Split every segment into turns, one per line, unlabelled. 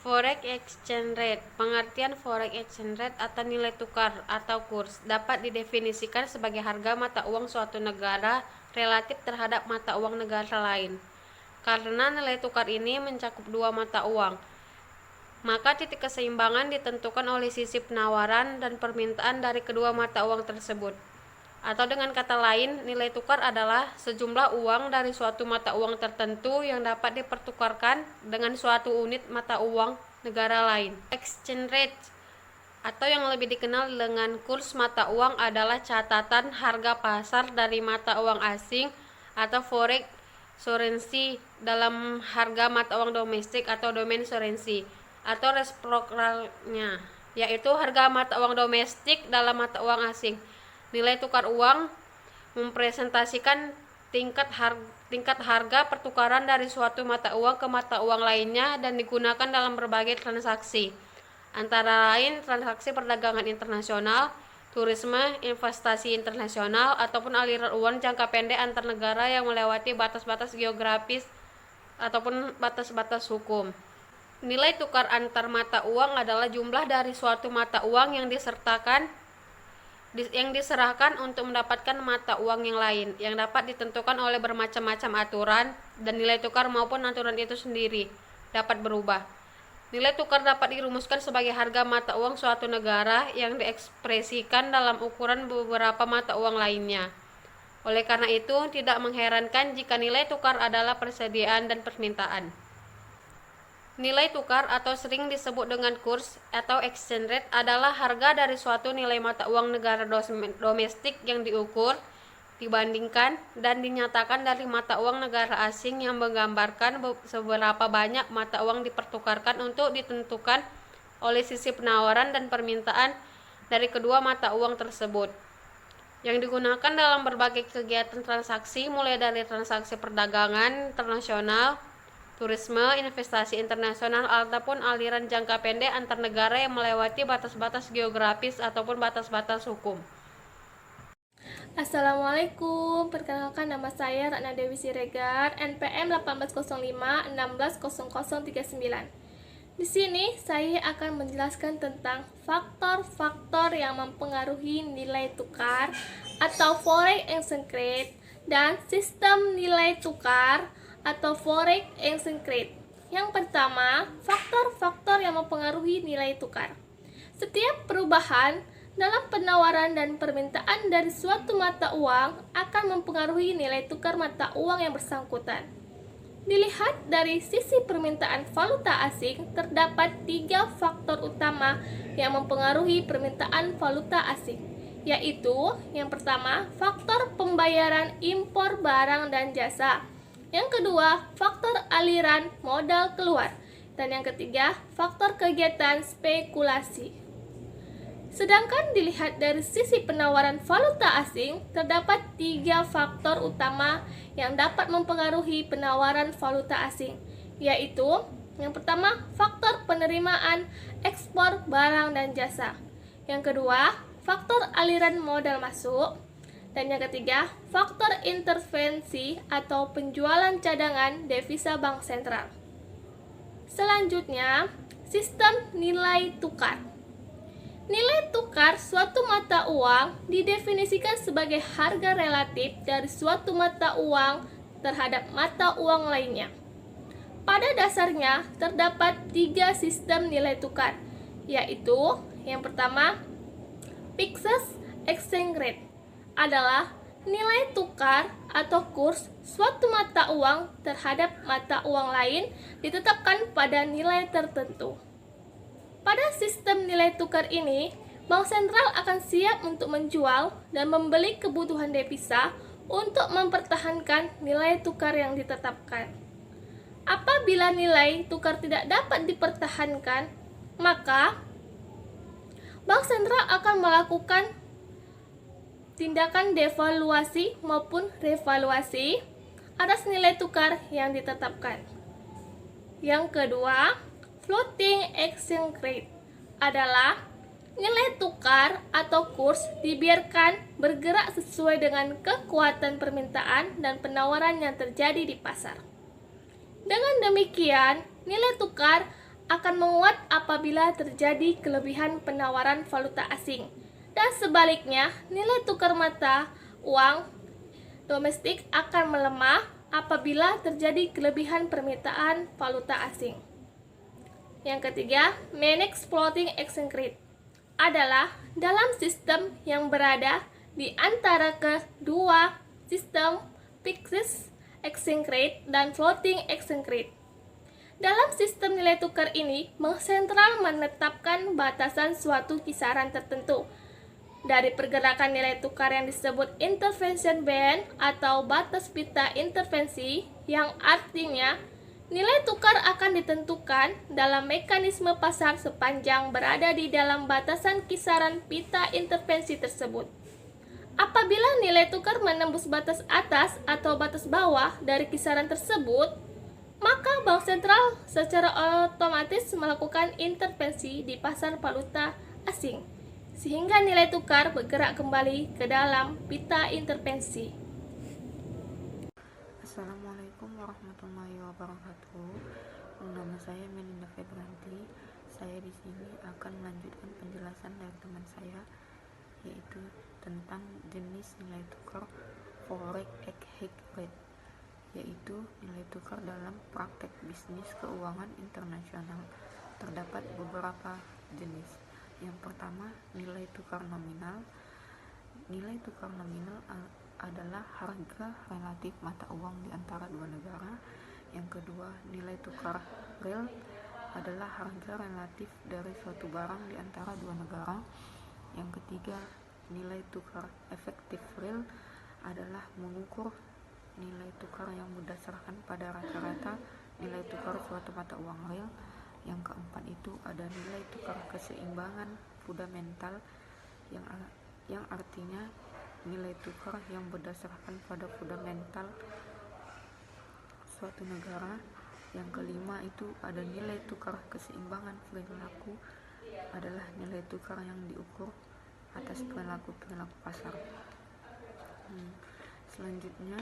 Forex exchange rate. Pengertian forex exchange rate atau nilai tukar atau kurs dapat didefinisikan sebagai harga mata uang suatu negara relatif terhadap mata uang negara lain. Karena nilai tukar ini mencakup dua mata uang, maka titik keseimbangan ditentukan oleh sisi penawaran dan permintaan dari kedua mata uang tersebut. Atau dengan kata lain, nilai tukar adalah sejumlah uang dari suatu mata uang tertentu yang dapat dipertukarkan dengan suatu unit mata uang negara lain. Exchange rate atau yang lebih dikenal dengan kurs mata uang adalah catatan harga pasar dari mata uang asing atau forex currency dalam harga mata uang domestik atau domain currency atau reciprocalnya, yaitu harga mata uang domestik dalam mata uang asing. Nilai tukar uang mempresentasikan tingkat harga pertukaran dari suatu mata uang ke mata uang lainnya dan digunakan dalam berbagai transaksi, antara lain transaksi perdagangan internasional, turisme, investasi internasional, ataupun aliran uang jangka pendek antar negara yang melewati batas-batas geografis ataupun batas-batas hukum. Nilai tukar antar mata uang adalah jumlah dari suatu mata uang yang diserahkan untuk mendapatkan mata uang yang lain, yang dapat ditentukan oleh bermacam-macam aturan, dan nilai tukar maupun aturan itu sendiri dapat berubah. Nilai tukar dapat dirumuskan sebagai harga mata uang suatu negara yang diekspresikan dalam ukuran beberapa mata uang lainnya. Oleh karena itu, tidak mengherankan jika nilai tukar adalah persediaan dan permintaan. Nilai tukar atau sering disebut dengan kurs atau exchange rate adalah harga dari suatu nilai mata uang negara domestik yang diukur, dibandingkan, dan dinyatakan dari mata uang negara asing yang menggambarkan seberapa banyak mata uang dipertukarkan untuk ditentukan oleh sisi penawaran dan permintaan dari kedua mata uang tersebut, yang digunakan dalam berbagai kegiatan transaksi mulai dari transaksi perdagangan internasional, turisme, investasi internasional, ataupun aliran jangka pendek antar negara yang melewati batas-batas geografis ataupun batas-batas hukum.
Assalamualaikum, perkenalkan nama saya Ratna Dewi Siregar, NPM 1805 Di sini saya akan menjelaskan tentang faktor-faktor yang mempengaruhi nilai tukar atau forex exchange rate dan sistem nilai tukar atau forex exchange rate. Yang pertama, faktor-faktor yang mempengaruhi nilai tukar. Setiap perubahan dalam penawaran dan permintaan dari suatu mata uang akan mempengaruhi nilai tukar mata uang yang bersangkutan. Dilihat dari sisi permintaan valuta asing, terdapat 3 faktor utama yang mempengaruhi permintaan valuta asing, yaitu yang pertama, faktor pembayaran impor barang dan jasa. Yang kedua, faktor aliran modal keluar. Dan yang ketiga, faktor kegiatan spekulasi. Sedangkan dilihat dari sisi penawaran valuta asing, terdapat 3 faktor utama yang dapat mempengaruhi penawaran valuta asing, yaitu yang pertama, faktor penerimaan ekspor barang dan jasa. Yang kedua, faktor aliran modal masuk. Dan yang ketiga, faktor intervensi atau penjualan cadangan devisa bank sentral. Selanjutnya, sistem nilai tukar. Nilai tukar suatu mata uang didefinisikan sebagai harga relatif dari suatu mata uang terhadap mata uang lainnya. Pada dasarnya, terdapat 3 sistem nilai tukar, yaitu yang pertama, fixed exchange rate adalah nilai tukar atau kurs suatu mata uang terhadap mata uang lain ditetapkan pada nilai tertentu. Pada sistem nilai tukar ini, bank sentral akan siap untuk menjual dan membeli kebutuhan devisa untuk mempertahankan nilai tukar yang ditetapkan. Apabila nilai tukar tidak dapat dipertahankan, maka bank sentral akan melakukan tindakan devaluasi maupun revaluasi atas nilai tukar yang ditetapkan. Yang kedua, floating exchange rate adalah nilai tukar atau kurs dibiarkan bergerak sesuai dengan kekuatan permintaan dan penawaran yang terjadi di pasar. Dengan demikian, nilai tukar akan menguat apabila terjadi kelebihan penawaran valuta asing. Dan sebaliknya, nilai tukar mata uang domestik akan melemah apabila terjadi kelebihan permintaan valuta asing. Yang ketiga, manage floating exchange rate adalah dalam sistem yang berada di antara kedua sistem fixed exchange rate dan floating exchange rate. Dalam sistem nilai tukar ini, bank sentral menetapkan batasan suatu kisaran tertentu dari pergerakan nilai tukar yang disebut intervention band atau batas pita intervensi, yang artinya nilai tukar akan ditentukan dalam mekanisme pasar sepanjang berada di dalam batasan kisaran pita intervensi tersebut. Apabila nilai tukar menembus batas atas atau batas bawah dari kisaran tersebut, maka bank sentral secara otomatis melakukan intervensi di pasar valuta asing, sehingga nilai tukar bergerak kembali ke dalam pita intervensi.
Assalamualaikum warahmatullahi wabarakatuh. Nama saya Melinda Febranti. Saya di sini akan melanjutkan penjelasan dari teman saya, yaitu tentang jenis nilai tukar forex exchange rate, yaitu nilai tukar dalam praktek bisnis keuangan internasional. Terdapat beberapa jenis. Yang pertama, nilai tukar nominal. Nilai tukar nominal adalah harga relatif mata uang di antara dua negara. Yang kedua, nilai tukar real adalah harga relatif dari suatu barang di antara dua negara. Yang ketiga, nilai tukar efektif real adalah mengukur nilai tukar yang berdasarkan pada rata-rata nilai tukar suatu mata uang real. Yang keempat itu ada nilai tukar keseimbangan fundamental, yang artinya nilai tukar yang berdasarkan pada fundamental suatu negara. Yang kelima itu ada nilai tukar keseimbangan perilaku, adalah nilai tukar yang diukur atas perilaku pasar. Selanjutnya,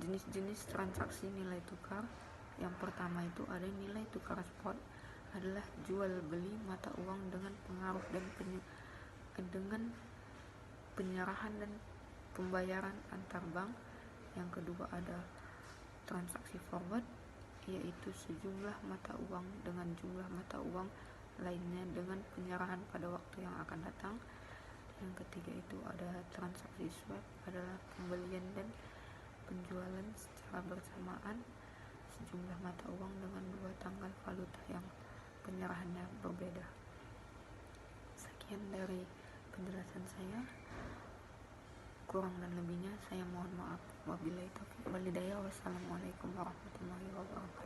jenis-jenis transaksi nilai tukar. Yang pertama itu ada nilai tukar spot, adalah jual beli mata uang dengan pengaruh dan dengan penyerahan dan pembayaran antar bank. Yang kedua ada transaksi forward, yaitu sejumlah mata uang dengan jumlah mata uang lainnya dengan penyerahan pada waktu yang akan datang. Yang ketiga itu ada transaksi swap, adalah pembelian dan penjualan secara bersamaan sejumlah mata uang dengan dua tanggal valuta yang penyerahannya berbeda. Sekian dari penjelasan saya. Kurang dan lebihnya saya mohon maaf. Wabillahi taufiq wal hidayah. Wassalamualaikum warahmatullahi wabarakatuh.